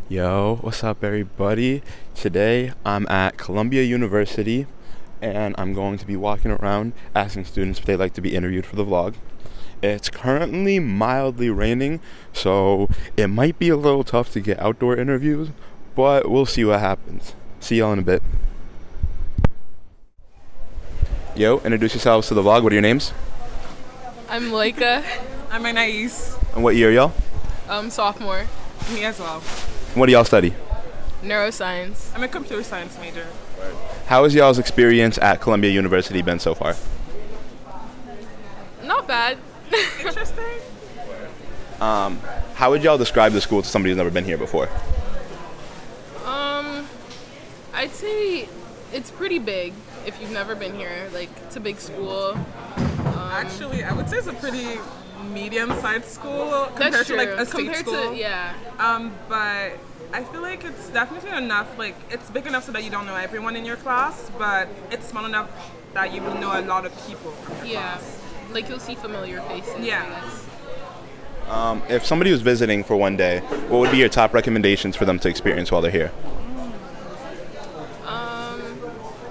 Yo, what's up, everybody? Today I'm at Columbia University and I'm going to be walking around asking students if they'd like to be interviewed for the vlog. It's currently mildly raining, so it might be a little tough to get outdoor interviews, but we'll see what happens. See y'all in a bit. Yo, introduce yourselves to the vlog. What are your names? I'm Laika. I'm Anais. And what year, y'all? Sophomore. Me as well. What do y'all study? Neuroscience. I'm a computer science major. How has y'all's experience at Columbia University been so far? Not bad. Interesting. How would y'all describe the school to somebody who's never been here before? I'd say it's pretty big if you've never been here. Like, it's a big school. Actually, I would say it's a pretty medium-sized school compared That's to true. like a state Compared school. to, yeah. But I feel like it's definitely enough. Like, it's big enough so that you don't know everyone in your class, but it's small enough that you will know a lot of people from your class. Like, you'll see familiar faces. Yeah. I guess. If somebody was visiting for one day, what would be your top recommendations for them to experience while they're here?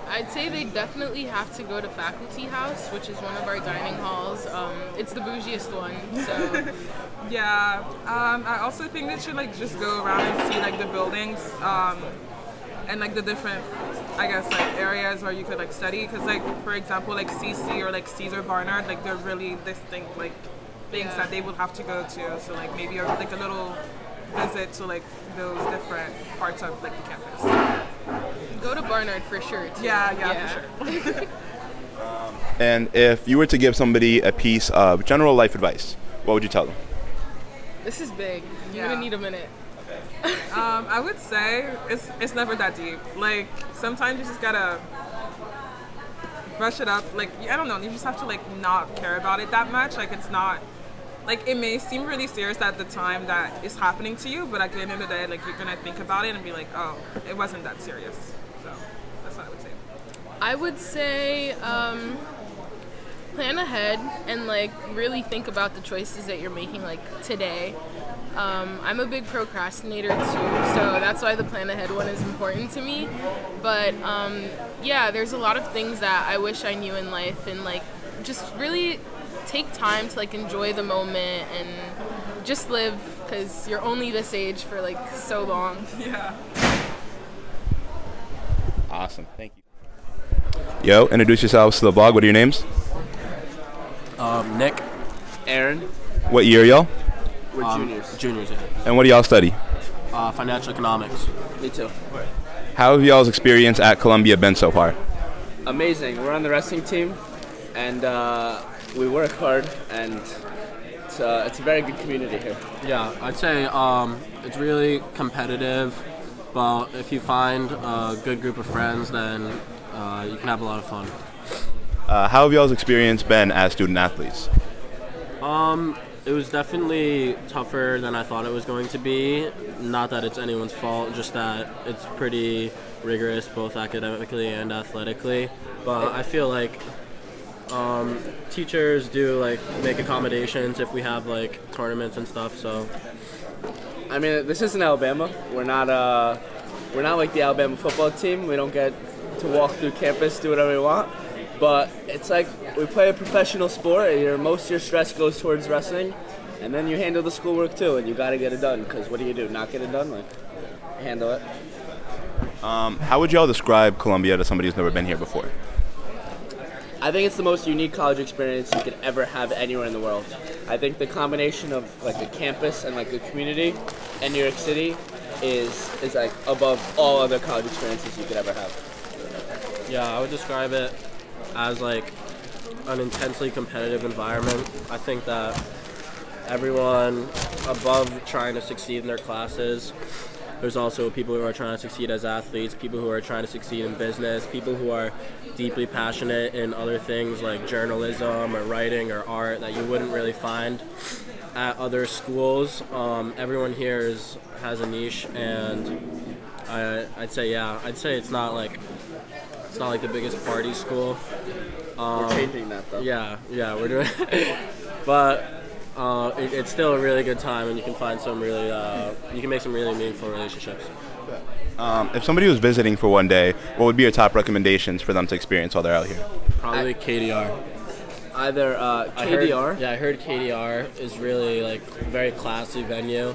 I'd say they definitely have to go to Faculty House, which is one of our dining halls. It's the bougiest one, so. Yeah. I also think they should like just go around and see like the buildings and like the different, I guess, like areas where you could like study. Because like, for example, like CC or like Caesar Barnard, like they're really distinct like things that they would have to go to. So like maybe like a little visit to like those different parts of like the campus. Go to Barnard for sure, too. Yeah, for sure. And if you were to give somebody a piece of general life advice, what would you tell them? This is big. You're Yeah. gonna need a minute. I would say it's never that deep. Like sometimes you just gotta brush it up. Like I don't know, you just have to like not care about it that much. Like it's not like it may seem really serious at the time that it's happening to you, but at the end of the day, like you're gonna think about it and be like, oh, it wasn't that serious. So that's what I would say. I would say plan ahead and like really think about the choices that you're making like today. I'm a big procrastinator too, so that's why the plan ahead one is important to me. But yeah, there's a lot of things that I wish I knew in life, and like just really take time to like enjoy the moment and just live, because you're only this age for like so long. Yeah. Awesome, thank you. Yo, introduce yourselves to the vlog. What are your names? Nick, Aaron. What year, y'all? We're juniors. Juniors, yeah. And what do y'all study? Financial economics. Me too. How have y'all's experience at Columbia been so far? Amazing. We're on the wrestling team, and we work hard, and it's a very good community here. Yeah, I'd say it's really competitive, but if you find a good group of friends, then you can have a lot of fun. How have y'all's experience been as student athletes? It was definitely tougher than I thought it was going to be. Not that it's anyone's fault, just that it's pretty rigorous both academically and athletically. But I feel like teachers do like make accommodations if we have like tournaments and stuff. So I mean, this isn't Alabama. We're not like the Alabama football team. We don't get to walk through campus, do whatever we want. But it's like we play a professional sport. Most of your stress goes towards wrestling, and then you handle the schoolwork too, and you got to get it done. Because what do? Not get it done? Like, handle it. How would y'all describe Columbia to somebody who's never been here before? I think it's the most unique college experience you could ever have anywhere in the world. I think the combination of like a campus and like a community in New York City is like above all other college experiences you could ever have. yeah, I would describe it as like an intensely competitive environment. I think that everyone above trying to succeed in their classes, there's also people who are trying to succeed as athletes, people who are trying to succeed in business, people who are deeply passionate in other things like journalism or writing or art that you wouldn't really find at other schools. Everyone here has a niche, and I'd say it's not like the biggest party school. We're changing that though. Yeah, we're doing. But It's still a really good time, and you can find some really, you can make some really meaningful relationships. If somebody was visiting for one day, what would be your top recommendations for them to experience while they're out here? Probably KDR. Either KDR. I heard KDR is really like a very classy venue,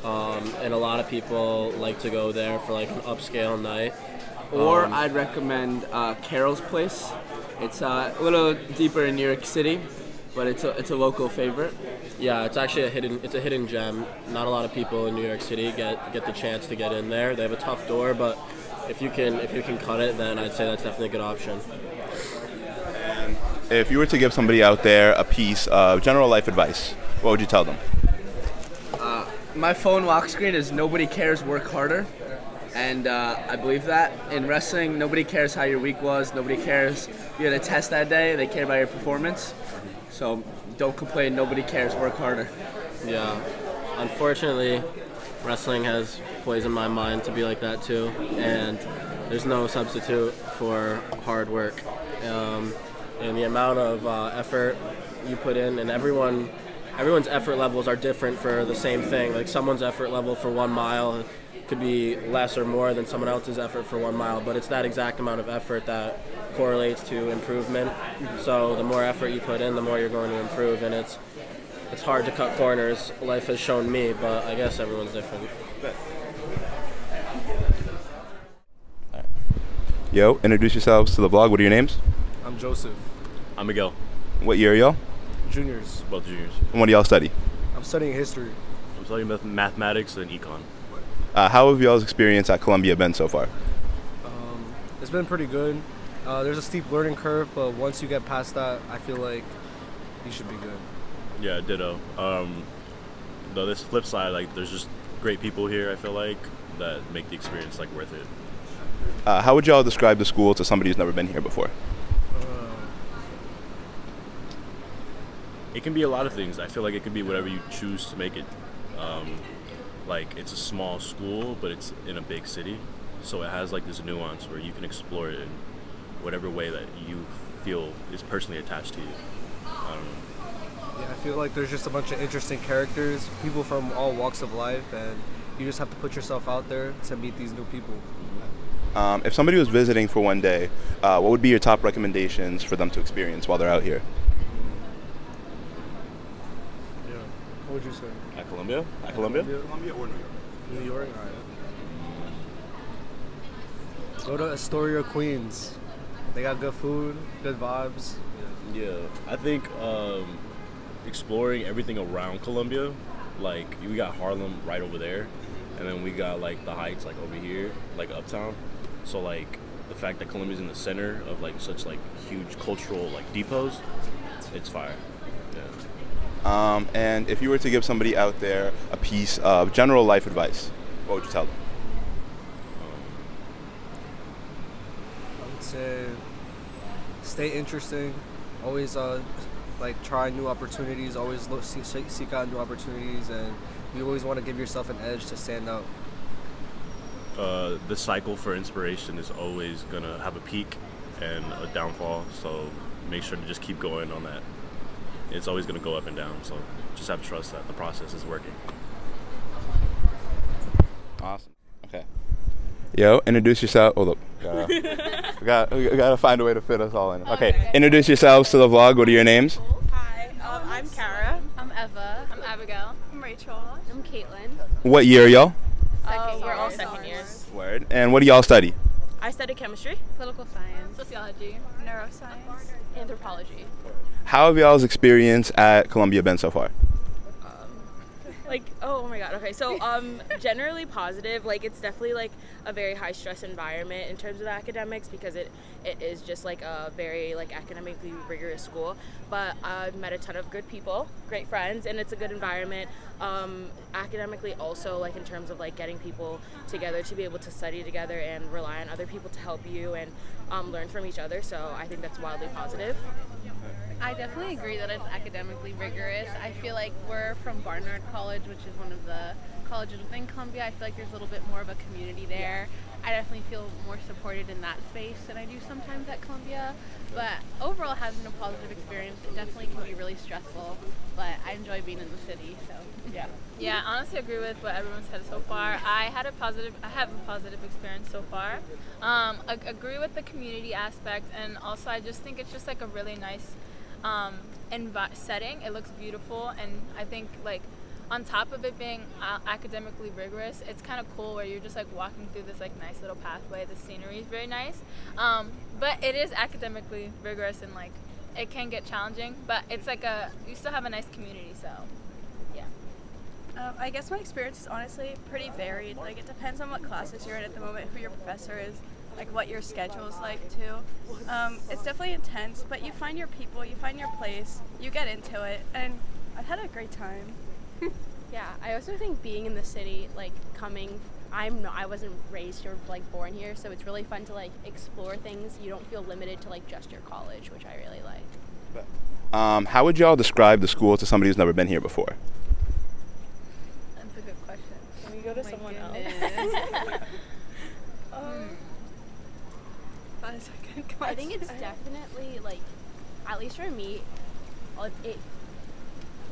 and a lot of people like to go there for like an upscale night. Or I'd recommend Carol's Place. It's a little deeper in New York City, but it's a local favorite. Yeah, it's actually a hidden gem. Not a lot of people in New York City get the chance to get in there. They have a tough door, but if you can cut it, then I'd say that's definitely a good option. And if you were to give somebody out there a piece of general life advice, what would you tell them? My phone lock screen is nobody cares, work harder. And I believe that. In wrestling, nobody cares how your week was. Nobody cares if you had a test that day. They care about your performance. So don't complain. Nobody cares. Work harder. Yeah. Unfortunately, wrestling has poisoned my mind to be like that too. And there's no substitute for hard work. And the amount of effort you put in, and everyone's effort levels are different for the same thing. Like someone's effort level for 1 mile could be less or more than someone else's effort for 1 mile, but it's that exact amount of effort that correlates to improvement. So the more effort you put in, the more you're going to improve, and it's hard to cut corners. Life has shown me, but I guess everyone's different. Yo, introduce yourselves to the vlog. What are your names? I'm Joseph. I'm Miguel. What year are y'all? Juniors. Both juniors. And what do y'all study? I'm studying history. I'm studying mathematics and econ. How have y'all's experience at Columbia been so far? It's been pretty good. There's a steep learning curve, but once you get past that, I feel like you should be good. Yeah, ditto. Though this flip side, like there's just great people here, I feel like, that make the experience like worth it. How would y'all describe the school to somebody who's never been here before? It can be a lot of things. I feel like it could be whatever you choose to make it. Like it's a small school, but it's in a big city, so it has like this nuance where you can explore it in whatever way that you feel is personally attached to you. I don't know. Yeah, I feel like there's just a bunch of interesting characters, people from all walks of life, and you just have to put yourself out there to meet these new people. If somebody was visiting for one day, what would be your top recommendations for them to experience while they're out here? Yeah. What would you say? At Columbia? At Columbia? Columbia or New York? New York? Alright. Go to Astoria, Queens. They got good food, good vibes. Yeah, I think exploring everything around Columbia, like we got Harlem right over there, and then we got like the Heights like over here, like uptown. So like the fact that Columbia's in the center of like such like huge cultural like depots, it's fire. Yeah. And if you were to give somebody out there a piece of general life advice, what would you tell them? I would say stay interesting, always like try new opportunities, always seek out new opportunities, and you always want to give yourself an edge to stand out. The cycle for inspiration is always gonna have a peak and a downfall, so make sure to just keep going on that. It's always gonna go up and down, so just have to trust that the process is working. Awesome. Okay. Yo, introduce yourself. Hold up. We gotta find a way to fit us all in. Okay. Introduce yourselves to the vlog. What are your names? Hi, I'm Kara. I'm Eva. I'm Abigail. I'm Rachel. I'm Caitlin. What year are y'all? We're all second years. Word. And what do y'all study? I study chemistry, Political science. sociology, Neuroscience. anthropology. How have y'all's experience at Columbia been so far? Like, oh my god, okay, so generally positive. Like, it's definitely like a very high stress environment in terms of academics, because it is just like a very like academically rigorous school, but I've met a ton of good people, great friends, and it's a good environment. Academically also, like in terms of like getting people together to be able to study together and rely on other people to help you and learn from each other, so I think that's wildly positive. I definitely agree that it's academically rigorous. I feel like we're from Barnard College, which is one of the colleges within Columbia, I feel like there's a little bit more of a community there. I definitely feel more supported in that space than I do sometimes at Columbia. But overall, it has been a positive experience. It definitely can be really stressful, but I enjoy being in the city, so yeah. Yeah, I honestly agree with what everyone said so far. I have a positive experience so far. Agree with the community aspect, and also I just think it's just like a really nice setting. It looks beautiful, and I think like on top of it being academically rigorous, it's kind of cool where you're just like walking through this like nice little pathway. The scenery is very nice, but it is academically rigorous and like it can get challenging. But it's like you still have a nice community, so yeah. I guess my experience is honestly pretty varied. Like it depends on what classes you're in at the moment, who your professor is, like what your schedule is like too. It's definitely intense, but you find your people, you find your place, you get into it, and I've had a great time. Yeah, I also think being in the city, like I wasn't raised or like born here, so it's really fun to like explore things. You don't feel limited to like just your college, which I really like. How would y'all describe the school to somebody who's never been here before? That's a good question. Can we go to someone else? That is a good question. I think it's definitely like, at least for me,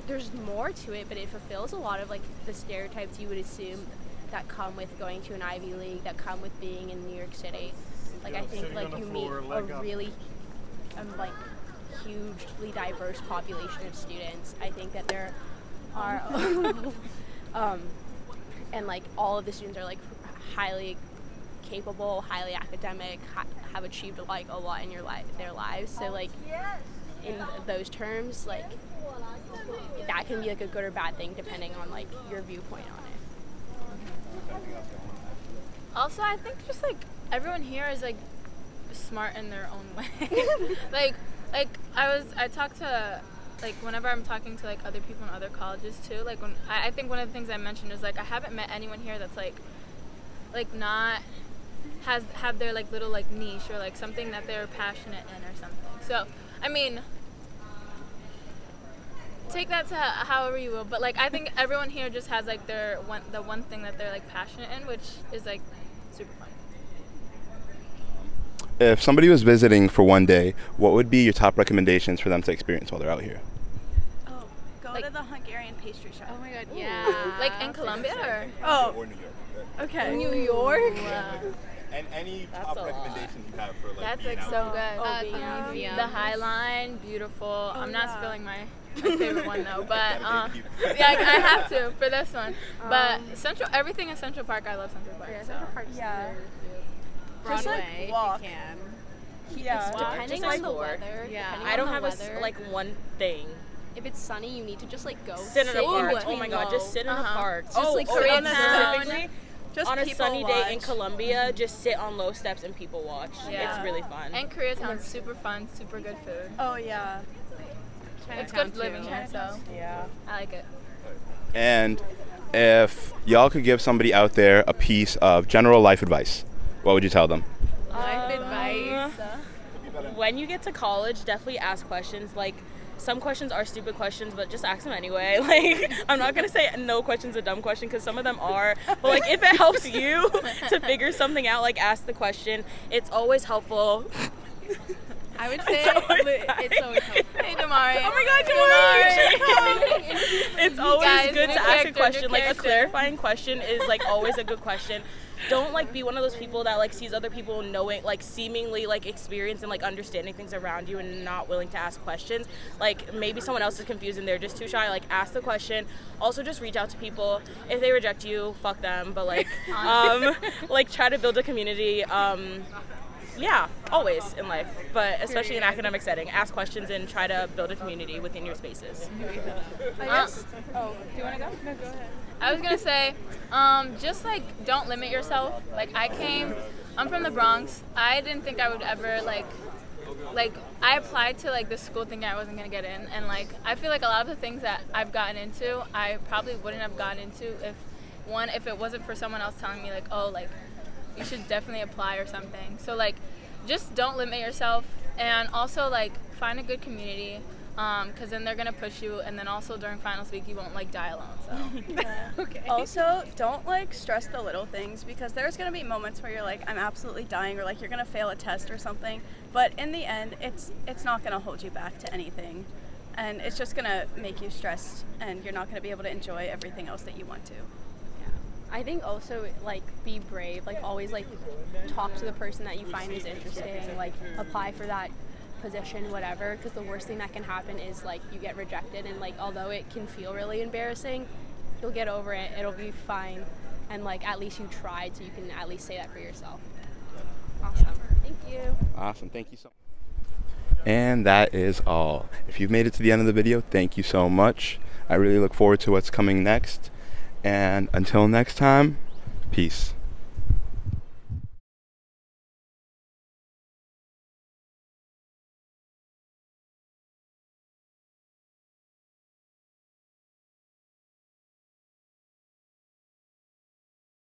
there's more to it, but it fulfills a lot of like the stereotypes you would assume that come with going to an Ivy League, that come with being in New York City. Like I think like you meet a really like hugely diverse population of students. I think that there are and like all of the students are like highly capable, highly academic, have achieved like a lot in their lives. So like in those terms, like that can be like a good or bad thing depending on like your viewpoint on it. Also, I think just like everyone here is like smart in their own way. like I talk to like whenever I'm talking to like other people in other colleges too. Like when I think one of the things I mentioned is like I haven't met anyone here that's like not have their like little like niche or like something that they're passionate in or something. So I mean, take that to however you will, but like I think everyone here just has like the one thing that they're like passionate in, which is like super fun. If somebody was visiting for one day, what would be your top recommendations for them to experience while they're out here? Oh, go to the Hungarian pastry shop. Oh my god, yeah. Like in Columbia or? Oh, Or New York. okay. New York? And any top recommendations you have for like That's being like out so here? good. The High Line, beautiful. I'm not spilling my favorite one though, but yeah, I have to for this one. But everything in Central Park, I love Central Park. Yeah, So. Central Park's Yeah. Broadway, Just like walk. if you can. Yeah. Depending Just on the explore. weather, Yeah. depending I on don't the have weather, like one thing. if it's sunny, you need to just like go Sit in a sit park. between Oh my god, just sit in a park. Just like sit on the specifically Just on a people sunny day in watch. Columbia, just sit on low steps and people watch. Yeah. It's really fun. And Koreatown's super fun, super good food. Oh yeah. It's good living here, so Yeah. I like it. And if y'all could give somebody out there a piece of general life advice, what would you tell them? Life advice. When you get to college, definitely ask questions. Like, some questions are stupid questions, but just ask them anyway. Like, I'm not gonna say no question's a dumb question because some of them are. But like, if it helps you to figure something out, like ask the question. It's always helpful. I would say it's always helpful. Hey, Damari. Oh my God, Damari! It's always Guys, good new to ask a character, question. new Like a character. clarifying question is like always a good question. Don't like be one of those people that like sees other people knowing, like seemingly like experience and like understanding things around you and not willing to ask questions. Like maybe someone else is confused and they're just too shy. Like ask the question. Also just reach out to people. If they reject you, fuck them. But like like try to build a community. Yeah, always in life, but especially in academic setting. Ask questions and try to build a community within your spaces. I guess. Oh, do you want to go? No, go ahead. I was gonna say, just like don't limit yourself. Like I'm from the Bronx. I didn't think I would ever like I applied to like this school thinking I wasn't gonna get in, and like I feel like a lot of the things that I've gotten into, I probably wouldn't have gotten into if it wasn't for someone else telling me like, oh, like you should definitely apply or something. So like just don't limit yourself, and also like find a good community. because then they're gonna push you, and then also during finals week you won't like die alone. So Okay. Also, don't like stress the little things, because there's gonna be moments where you're like, I'm absolutely dying, or like you're gonna fail a test or something. But in the end, it's not gonna hold you back to anything, and it's just gonna make you stressed, and you're not gonna be able to enjoy everything else that you want to. I think also, like, be brave, like, always, like, talk to the person that you find is interesting, like, apply for that position, whatever, because the worst thing that can happen is, like, you get rejected, and, like, although it can feel really embarrassing, you'll get over it, it'll be fine, and, like, at least you tried, so you can at least say that for yourself. Awesome. Thank you. Awesome. Thank you so much. And that is all. If you've made it to the end of the video, thank you so much. I really look forward to what's coming next. And until next time, peace.